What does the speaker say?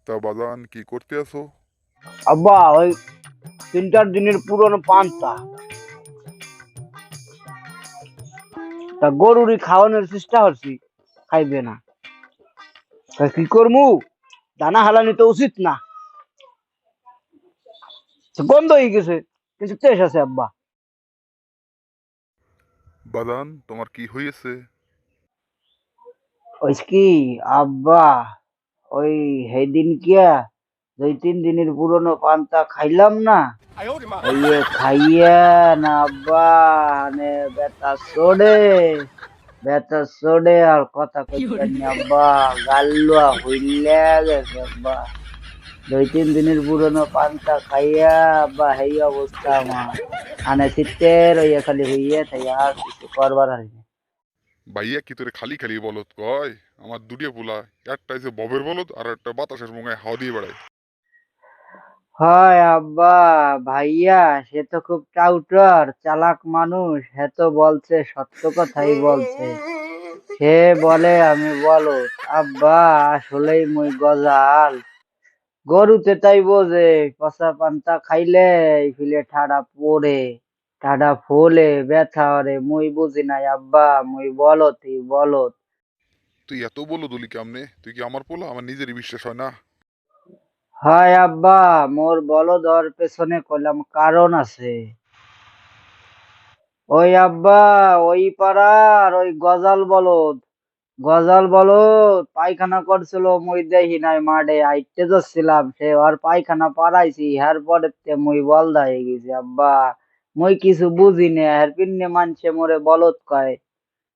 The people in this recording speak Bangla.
তা বাজান কি করতে আছো? আব্বা ওই 3-4 দিনের পুরনো পান্তা তা গরুরই খাওয়ানোর চেষ্টা করছি, খাইবে না। তা কি করমু? দানা হালানি তো উচিত না, তো গন্ধ হয়ে গেছে, কিন্তু টেস্ট আছে আব্বা। বাজান তোমার কি হয়েছে? ওই কি আব্বা, ওই সেদিন কিয়া 2-3 দিনের পুরনো পান্তা খাইলাম না, খাইয়া না আব্বা, মানে ব্যথা সোডে আর কথা কইতেন না আব্বা, গাল্লুয়া হইলা গেছে আব্বা। 2-3 দিনের পুরনো পান্তা খাইয়া আব্বা এই অবস্থা আমার, আনে শীতের হইয়া খালি হইয়া তাই আর কিছু করবার হারিনি। ভাইয়া কি তোরে খালি খালি বলত কয়? আমার দুটিয়া পোলা, একটা হচ্ছে ববের বলদ আর একটা বাতাসের মুঙায় হাওয়া দিয়ে বেড়ায়। হয় আব্বা, ভাইয়া সে তো খুব টাউটার চালাক মানুষ, সে তো বলছে সত্য কথাই বলছে। সে বলে আমি বলদ আব্বা, আসলেই মুই গজাল। গরুতে তাই বোঝে পচা পান্তা খাইলে ফিলে ঠাডা ফোলে ব্যথা ওরে, মুই বুঝি নাই আব্বা, মুই বলদ। তুই এত বলদ হলি কেমনে? তুই কি আমার পোলা? আমার নিজেরই বিশ্বাস হয় না। হয় আব্বা, মোর বলদ হওয়ার পেছনে কইলাম কারণ আছে। ওই আব্বা, ওই পাড়ার ওই গজাল বলদ পায়খানা করছিল, মুই দেখি নাই, মাঠে আইতে যাচ্ছিলাম, সে আর পায়খানা পারাইছি, হ্যার পরে মুই বলদা হয়ে গেছি আব্বা। মুই কিছু বুঝি না, হ্যার পিন্নে মানছে মোরে বলদ কয়।